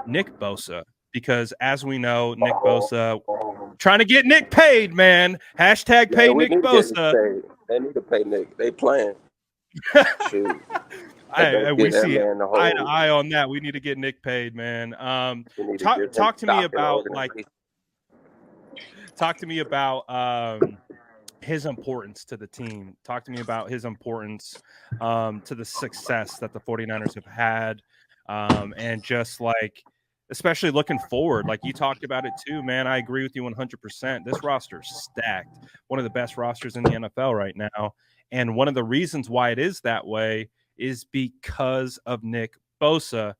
Nick Bosa, because as we know, Nick Bosa trying to get Nick paid, man. Hashtag Yeah, pay we Nick need to get Nick Bosa. paid. They need to pay Nick. They playing. Shoot. They better We get that see man the eye to whole. eye on that. We need to get Nick paid, man. We need to Talk give him talk to me stock in the about like organization. talk to me about his importance to the team. Talk to me about his importance to the success that the 49ers have had. And just like, especially looking forward, like you talked about it too, man. I agree with you 100%. This roster is stacked, one of the best rosters in the NFL right now. And one of the reasons why it is that way is because of Nick Bosa.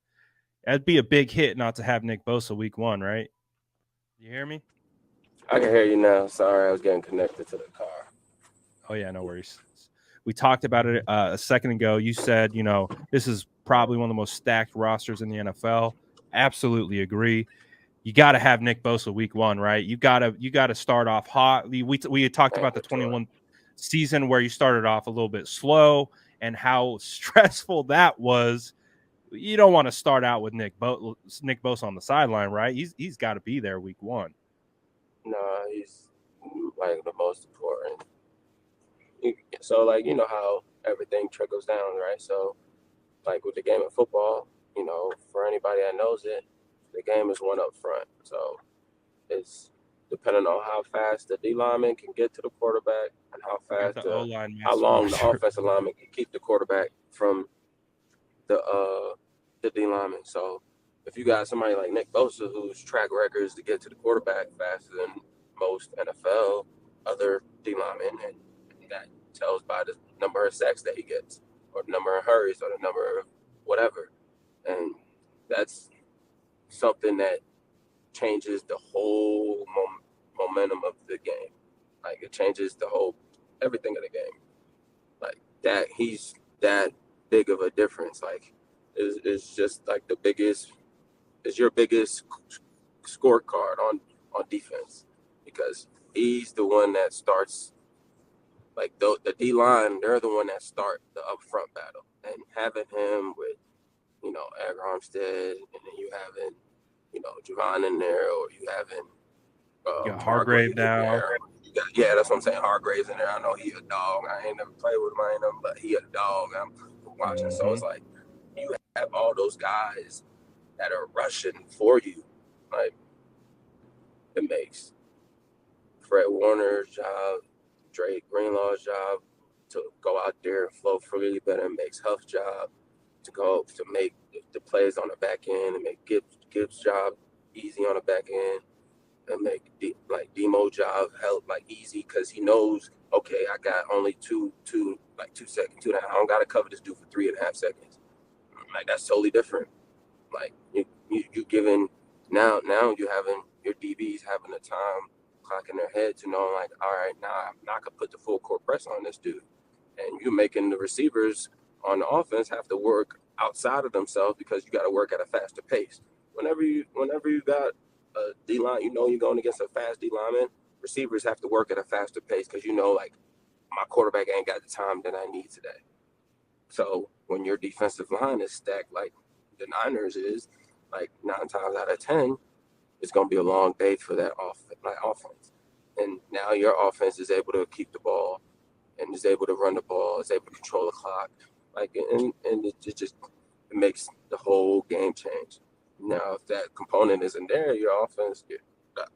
That'd be a big hit not to have Nick Bosa week one, right? You hear me? I can hear you now. Sorry, I was getting connected to the car. Oh yeah, no worries. We talked about it a second ago. You said, this is probably one of the most stacked rosters in the NFL. Absolutely agree. You got to have Nick Bosa week one, right? You got to start off hot. We had talked about the Mandatory. 21 season where you started off a little bit slow and how stressful that was. You don't want to start out with Nick Bosa on the sideline, right? He's got to be there week one. No, he's like the most important. So, like, you know how everything trickles down, right? So, like with the game of football, for anybody that knows it, the game is one up front. So it's depending on how fast the D lineman can get to the quarterback and You got the O line how master long the rush. offensive lineman can keep the quarterback from the D lineman. So if you got somebody like Nick Bosa whose track record is to get to the quarterback faster than most NFL other D linemen, and that tells by the number of sacks that he gets, or the number of hurries, or the number of whatever, and that's something that changes the whole momentum of the game. Like it changes the whole everything of the game. Like that, he's that big of a difference. Like is just like the biggest is your biggest scorecard on defense because he's the one that starts like the D line. They're the one that start the upfront battle, and having him with Ed Armstead, and then you having Javon in there, or you having You got Hargrave Hargrave in now. there. Yeah, that's what I'm saying. Hargrave's in there. I know he a dog. I ain't never played with him. I ain't never, but he a dog. I'm watching. So Mm-hmm. it's like you have all those guys that are rushing for you. Like it makes Fred Warner's job, Drake Greenlaw's job to go out there and flow freely better. It makes Huff's job to go to make the plays on the back end and make Gibbs' job easy on the back end and make Demo job help like easy because he knows okay I got only 2 seconds 2.5 I don't gotta cover this dude for 3.5 seconds like that's totally different like you giving now you having your DBs having the time clock in their head to know like all right now I'm not gonna put the full court press on this dude and you're making the receivers on the offense have to work outside of themselves because you got to work at a faster pace. Whenever you got a D line, you're going against a fast D lineman. Receivers have to work at a faster pace because like my quarterback ain't got the time that I need today. So when your defensive line is stacked like the Niners is, like 9 times out of 10, it's going to be a long day for that offense. And now your offense is able to keep the ball and is able to run the ball, is able to control the clock, and it makes the whole game change. Now, if that component isn't there, your offense,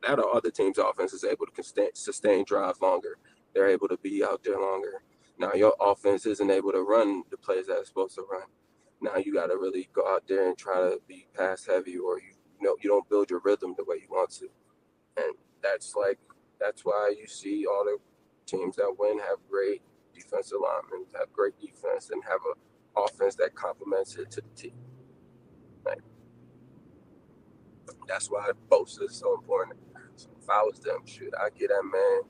that or other team's offense is able to sustain drives longer. They're able to be out there longer. Now, your offense isn't able to run the plays that it's supposed to run. Now, you got to really go out there and try to be pass heavy, or you don't build your rhythm the way you want to, and that's why you see all the teams that win have great defensive linemen, have great defense, and have an offense that complements it to the team. Like, that's why Bosa is so important. So if I was them, shoot, I'd get that man,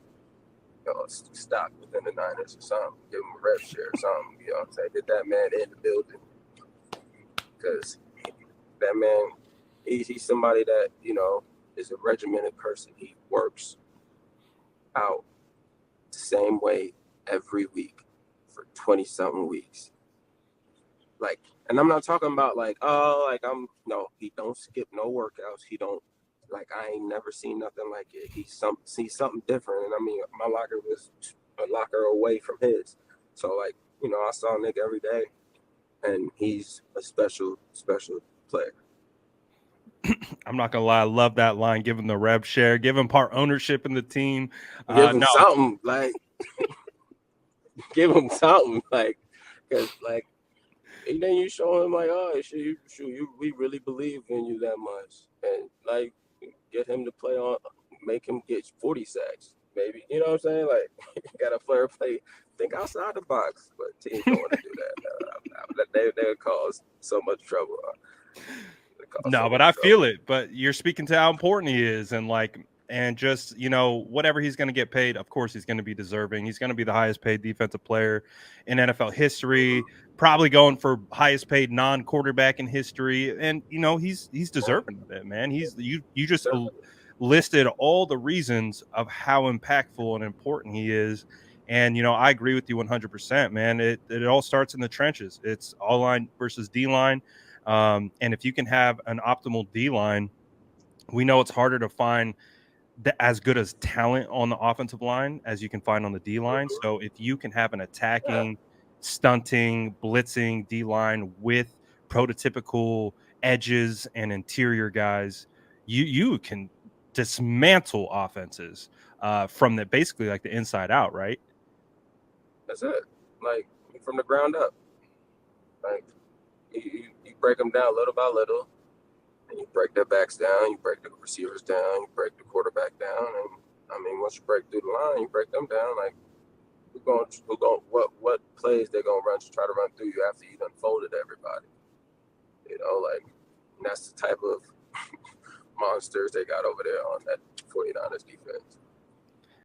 stock within the Niners or something, give him a rep share or something. Say get that man in the building because that man, he's somebody that is a regimented person. He works out the same way every week for 20 something weeks. Like, and I'm not talking about like, oh, like no, he don't skip no workouts. He don't like I ain't never seen nothing like it. He sees something different. And I mean, my locker was a locker away from his. So like, I saw Nick every day, and he's a special player. I'm not gonna lie, I love that line. Give him the rev share, give him part ownership in the team. Give him No, something, like give him something, like, because like, and then you show him like, oh, we really believe in you that much, and like, get him to play on, make him get 40 sacks, maybe. You know what I'm saying? Like, you got a player think outside the box, but teams don't want to do that. They would cause so much trouble. No, but I feel it. But you're speaking to how important he is, and just whatever he's going to get paid. Of course, he's going to be deserving. He's going to be the highest paid defensive player in NFL history. Probably going for highest paid non-quarterback in history, and he's deserving of it, man. You just listed all the reasons of how impactful and important he is. And I agree with you 100%, man. It all starts in the trenches. It's all line versus D line. And if you can have an optimal D line, we know it's harder to find as good as talent on the offensive line as you can find on the D line. So if you can have an attacking, stunting, blitzing D line with prototypical edges and interior guys, you can dismantle offenses from basically like the inside out, right? That's it. Like, from the ground up. Like, you break them down little by little, and you break their backs down, you break the receivers down, you break the quarterback down, and I mean, once you break through the line, you break them down. Like, what plays they're gonna try to run through you after you've unfolded everybody. Like, that's the type of monsters they got over there on that 49ers defense.